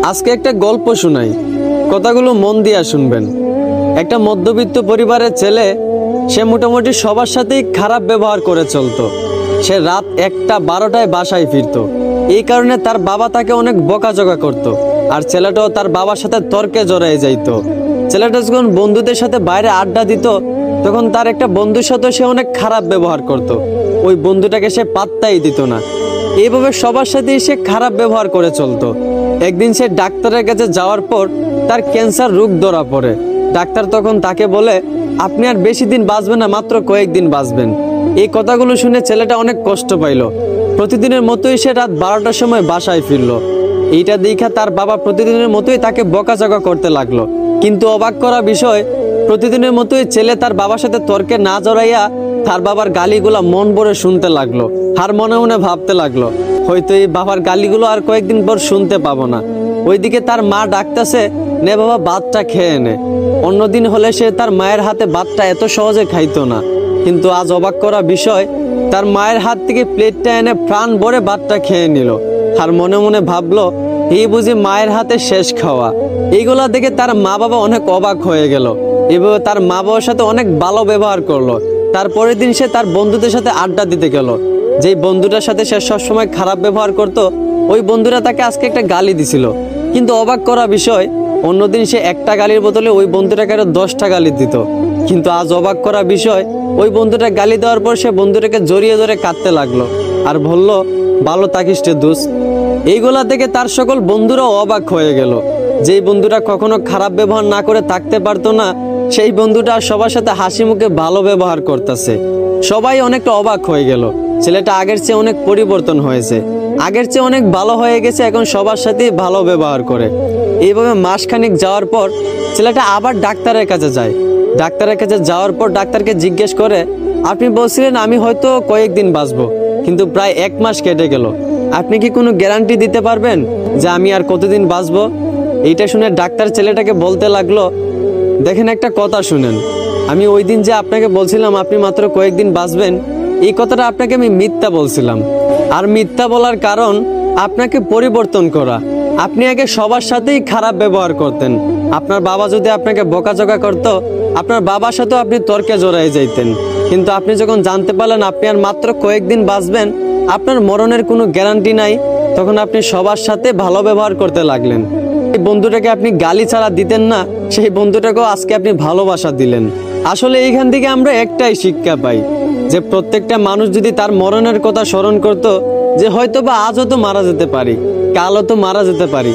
আজকে একটা গল্প শোনাই, কথাগুলো মন দিয়ে শুনবেন। একটা মধ্যবিত্ত পরিবারের ছেলে, সে মোটামুটি সবার সাথেই খারাপ ব্যবহার করে চলতো। সে রাত 1টা 12টায় বাসায় ফিরতো। এই কারণে তার বাবা তাকে অনেক বকাঝকা করত। আর ছেলেটাও তার বাবার সাথে তর্কে জড়িয়ে যাইতো। ছেলেটা যখন বন্ধুদের সাথে বাইরে আড্ডা দিত, তখন তার একটা বন্ধুর সাথে সে অনেক খারাপ ব্যবহার করত। ওই বন্ধুটাকে সে পাত্তাই দিত না। এইভাবে সবার সাথেই সে খারাপ ব্যবহার করে চলতো। একদিন সে ডাক্তারের কাছে যাওয়ার পর তার ক্যান্সার রোগ ধরা পড়ে। ডাক্তার তখন তাকে বলে, আপনি আর বেশি দিন বাঁচবেন না, মাত্র কয়েকদিন বাঁচবেন। এই কথাগুলো শুনে ছেলেটা অনেক কষ্ট পাইল। প্রতিদিনের মতোই সে রাত 12টার সময় বাসায় ফিরল। এইটা দেখা তার বাবা প্রতিদিনের মতোই তাকে বকাঝকা করতে লাগলো। কিন্তু অবাক করা বিষয়, প্রতিদিনের মতোই ছেলে তার বাবার সাথে তর্কে না জড়াইয়া তার বাবার গালিগুলা মন ভরে শুনতে লাগলো। আর মনে মনে ভাবতে লাগলো, হয়তো এই বাবার গালিগুলো আর কয়েকদিন পর শুনতে পাবো না। ওইদিকে তার মা ডাকতেছে, নে বাবা ভাতটা খেয়ে নে। অন্যদিন হলে সে তার মায়ের হাতে ভাতটা এত সহজে খাইতো না। কিন্তু আজ অবাক করা বিষয়, তার মায়ের হাত থেকে প্লেটটা এনে প্রাণ ভরে ভাতটা খেয়ে নিল। আর মনে মনে ভাবলো, এই বুঝি মায়ের হাতে শেষ খাওয়া। এইগুলা দেখে তার মা বাবা অনেক অবাক হয়ে গেল। এভাবে তার মা বাবার সাথে অনেক ভালো ব্যবহার করলো। তারপরের দিন সে তার বন্ধুদের সাথে আড্ডা দিতে গেল। যেই বন্ধুটার সাথে সে সবসময় খারাপ ব্যবহার করত, ওই বন্ধুরা তাকে আজকে একটা গালি দিছিল। কিন্তু অবাক করা বিষয়, অন্যদিন সে একটা গালির বদলে ওই বন্ধুটাকে আরো 10টা গালি দিত। কিন্তু আজ অবাক করা বিষয়, ওই বন্ধুটা গালি দেওয়ার পর সে বন্ধুটাকে জড়িয়ে ধরে কাঁদতে লাগলো আর বলল, ভালো থাকিস রে দোস্ত। এইগুলা থেকে তার সকল বন্ধুরাও অবাক হয়ে গেল। যেই বন্ধুটা কখনো খারাপ ব্যবহার না করে থাকতে পারতো না, সেই বন্ধুটা সবার সাথে হাসি মুখে ভালো ব্যবহার করতেছে। সবাই অনেকটা অবাক হয়ে গেল। ছেলেটা আগের চেয়ে অনেক পরিবর্তন হয়েছে, আগের চেয়ে অনেক ভালো হয়ে গেছে। এখন সবার সাথেই ভালো ব্যবহার করে। এইভাবে মাসখানিক যাওয়ার পর ছেলেটা আবার ডাক্তারের কাছে যায়। ডাক্তারের কাছে যাওয়ার পর ডাক্তারকে জিজ্ঞেস করে, আপনি বলছিলেন আমি হয়তো কয়েকদিন বাঁচবো, কিন্তু প্রায় 1 মাস কেটে গেল। আপনি কি কোনো গ্যারান্টি দিতে পারবেন যে আমি আর কতদিন বাঁচবো? এইটা শুনে ডাক্তার ছেলেটাকে বলতে লাগলো, দেখেন একটা কথা শুনেন, আমি ওই দিন যে আপনাকে বলছিলাম আপনি মাত্র কয়েকদিন বাঁচবেন, এই কথাটা আপনাকে আমি মিথ্যা বলছিলাম। আর মিথ্যা বলার কারণ আপনাকে পরিবর্তন করা। আপনি আগে সবার সাথেই খারাপ ব্যবহার করতেন। আপনার বাবা যদি আপনাকে বকাঝকা করতো, আপনার বাবার সাথেও আপনি তর্কে জড়াই যাইতেন। কিন্তু আপনি যখন জানতে পারলেন আপনি আর মাত্র কয়েকদিন বাঁচবেন, আপনার মরণের কোনো গ্যারান্টি নাই, তখন আপনি সবার সাথে ভালো ব্যবহার করতে লাগলেন। এই বন্ধুটাকে আপনি গালি ছাড়া দিতেন না, সেই বন্ধুটাকেও আজকে আপনি ভালোবাসা দিলেন। আসলে এইখান থেকে আমরা একটাই শিক্ষা পাই, যে প্রত্যেকটা মানুষ যদি তার মরণের কথা স্মরণ করত, যে হয়তো বা আজও তো মারা যেতে পারি, কালও তো মারা যেতে পারি,